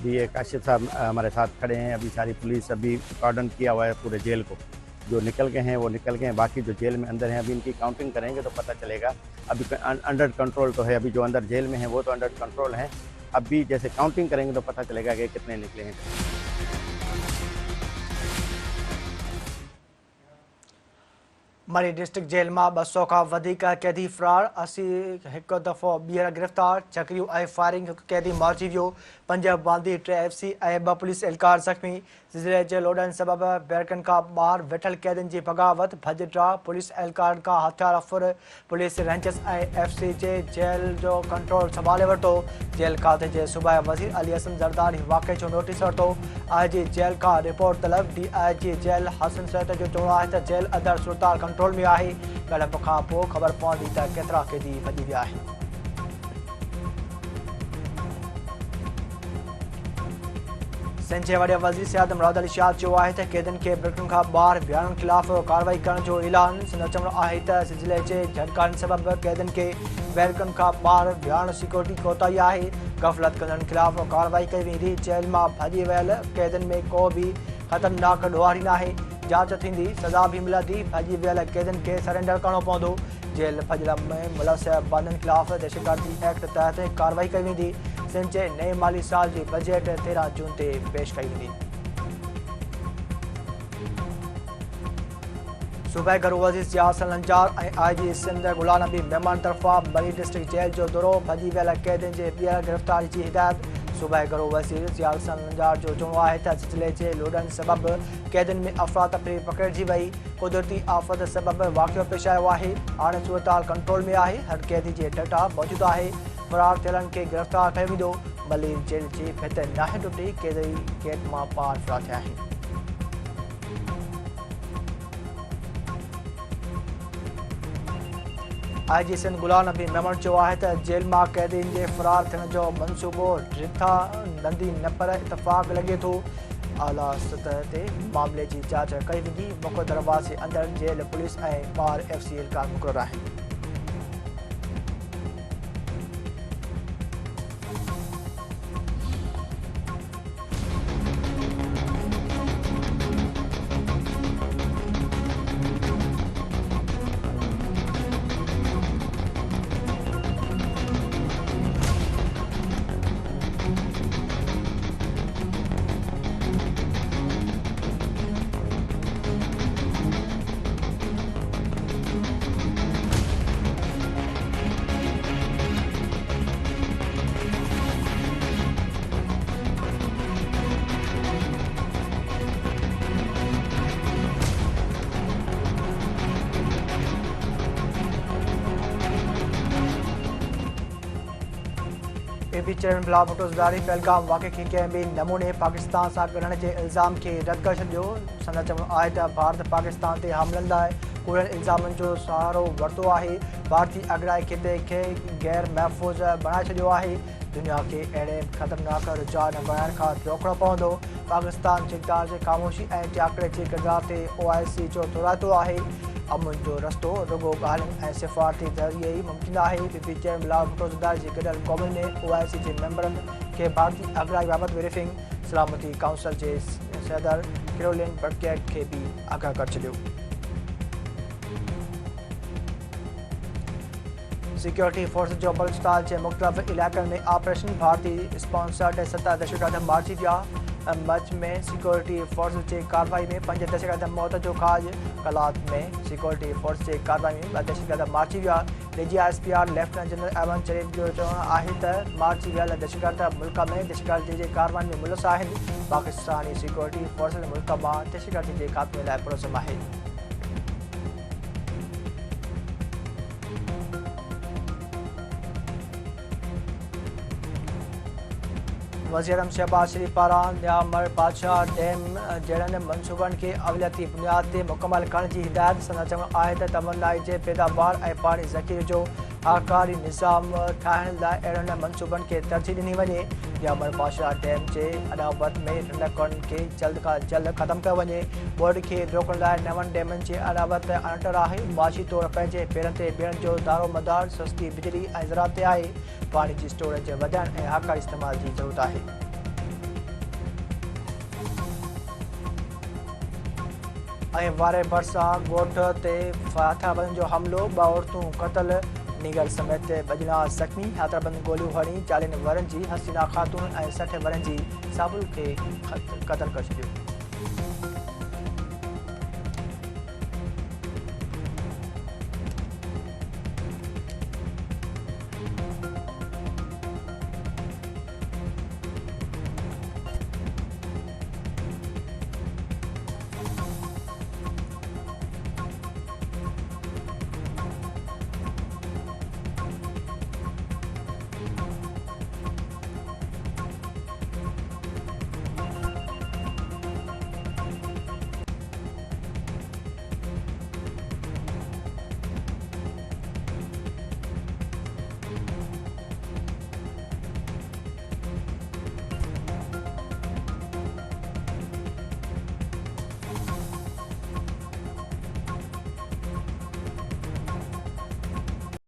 अभी एक काशिफ साहब हमारे साथ खड़े हैं। अभी सारी पुलिस अभी कॉर्डन किया हुआ है पूरे जेल को। जो निकल गए हैं वो निकल गए हैं, बाकी जो जेल में अंदर हैं अभी इनकी काउंटिंग करेंगे तो पता चलेगा। अभी अंडर कंट्रोल तो है, अभी जो अंदर जेल में है वो तो अंडर कंट्रोल है। अभी जैसे काउंटिंग करेंगे तो पता चलेगा कि कितने निकले हैं। मरी डिस्ट्रिक्ट जेल में 200 का वधिक कैदी फरार, 80 एक दफ़ो ॿीहर गिरफ़्तार, चकरियूं ऐं फायरिंग हिकु कैदी मारिजी वियो, 5 बांदी 3 FC ऐं 2 पुलिस एहलकार ज़ख़्मी। ज़िले जे लोडनि सबबि बैरकनि खां ॿाहिरि वेठल कैदियुनि जी बग़ावत, भॼ ड्राह, पुलिस एहलकारनि खां हथियार फुर। पुलिस रेंजर्स ऐं FC जे जेल जो कंट्रोल संभाले वरितो। जेल खाते जे सूबाई वज़ीर अली हसन ज़रदारी वाक़े जो नोटिस वरितो। IG जेल खां रिपोर्ट तलब। DIG जेल हसन सैद जो चवणु आहे त जेल अंदरि सूरताल कंट्रोल में आहे। ॻणप खां पोइ ख़बर पवंदी त केतिरा कैदी भॼी विया आहिनि। सिंध जे वॾे वज़ीर सैयद मुराद अली शाह चयो आहे त कैदियुनि खे बैरकनि खां ॿाहिरि बीहारणु ख़िलाफ़ कार्रवाई करण जो ऐलान। संदो चवणु आहे त ज़िले जे झटकानि सबबि कैदियुनि खे बैरकनि खां ॿाहिरि बीहारणु सिक्योरिटी कोताही आहे। गफ़लत कंदड़नि ख़िलाफ़ कार्रवाई कई वेंदी। जेल मां भॼी वियल कैदियुनि में को बि ख़तरनाक ॾोहारी नाहे। जांच थींदी, सज़ा बि मिलंदी। भॼी वियल कैदियुनि खे सरेंडर करणो पवंदो। जेल फजल में मुलसिब बांदनि ख़िलाफ़ दहशतगर्दी एक्ट तहत कार्रवाई कई वेंदी। सिंध जे नए माली साल जी बजट 13 जून ते पेश कई वेंदी। सूबाई घरू वज़ीर सियासल नंजार ऐं IG सिंध गुलाम नबी मेमन तरफ़ां मरी डिस्ट्रिक्ट जेल जो दौरो, भॼी वियल कैदियुनि जे ॿीहर गिरफ़्तारी जी हिदायत। सूबाई घरू वज़ीर सियासल नंजार जो चवणु आहे त ज़िले जे लोडनि सबबि कैदियुनि में अफ़रातफ़री पकड़िजी वई। कुदरती आफ़त सबबि वाक़ियो पेश आयो आहे। हाणे सूरताल कंट्रोल में आहे। हर कैदी जी डेटा मौजूदु आहे। फरार थियलनि खे गिरफ़्तार कयो वेंदो। मली जेल जी भित नाहे टुटी, कैदी गेट मां पार फरार थिया आहिनि। IG सिंध गुलाम नबी मेमन चयो आहे त जेल मां कैदियुनि जे फरार थियण जो मनसूबो रिथा नंदी न पर इतफ़ाक़ लॻे थो। आला सतह ते मामले जी जांच कई वेंदी। मुख्य दरवाज़े अंदरि जेल पुलिस ऐं ॿाहिरि FC एहलकार मुक़ररु आहिनि। PB चेयरमैन बिलावल भुट्टो ज़रदारी पहलगाम वाक़े खे कंहिं बि नमूने पाकिस्तान सां ॻंढण जे इल्ज़ाम खे रद्द करे छॾियो। संदो चवणु आहे त भारत पाकिस्तान ते हमलनि लाइ कूड़नि इल्ज़ामनि जो सहारो वरितो आहे। भारतीय अगराई खिते खे गैर महफ़ूज़ बणाए छॾियो आहे। दुनिया खे अहिड़े ख़तरनाक रुझान बणाइण खां रोकणो पवंदो। पाकिस्तान चिकदार जे ख़ामोशी ऐं टियाकड़े जे किरदार ते OIC जो थोराइतो आहे। अमन जो रस्तो रुगो ॻाल्हियुनि ऐं सिफ़ारती ज़रिए ई मुमकिन आहे। PB चेयरमैन बिलावल भुट्टो ज़रदारी जी गॾियल क़ौमुनि ने OIC जे मेंबरनि खे भारतीय अगराई बाबति ब्रीफिंग सलामती काउंसिल जे सदर कैरोलिन बर्केट खे बि आगाह करे छॾियो। सिक्योरिटी फोर्स जो बलूचिस्तान जे मुख़्तलिफ़ इलाइक़नि में ऑपरेशन भारतीय स्पॉन्सर्ड 7 दहशतगर्द मारिजी विया। मच में सिक्योरिटी फोर्स जे कार्रवाई में 5 दहशतगर्द मौत जो ख़ाज। कलात में सिक्योरिटी फोर्स जे कार्रवाई में 2 दहशतगर्द मारिजी विया। DG ISPR lieutenant general Ahmed Sharif जो चवणु आहे त मारिजी वियल दहशतगर्द मुल्क में दहशतगर्दी जे कार्रवाई में मुलस आहिनि। पाकिस्तानी सिक्योरिटी फोर्स मुल्क मां दहशतगर्दी जे ख़ात्मे लाइ पुरज़म आहे। वज़ीर आज़म शहबाज शरीफ पारां न्यामर बादशाह डैम जहिड़नि मंसूबनि खे अवलियती बुनियाद ते मुकमल करण जी हिदायत। संदो चवणु आहे त तमन्नाई जे पैदावार ऐं पाणी ज़ख़ीरे जो आकारी निज़ाम ठाहिण लाइ अहिड़नि मंसूबनि खे तरजीह ॾिनी वञे। न्यामर बादशाह डैम जे अॾावत में नंढकनि खे जल्द खां जल्द ख़तमु कयो वञे। बोर्ड खे रोकण लाइ नवनि डैमनि जे अॾावत अणटर आहे। मुआशी तौरु पंहिंजे पेरनि ते बीहण जो दारो मदार सस्ती बिजली ऐं ज़राअत ते आहे। पाणी जी स्टोरेज वधाइण ऐं आकारी इस्तेमाल जी ज़रूरत आहे। ऐं वारे भरिसां ॻोठ ते हथियारबंद जो हमिलो, 2 औरतूं क़तल, नीगर समेत 2 ॼणा ज़ख़्मी। हथियारबंद गोलियूं हणी 40 वरनि जी हसीना ख़ातून ऐं 60 वरनि जी साबुल खे क़तल करे छॾियो।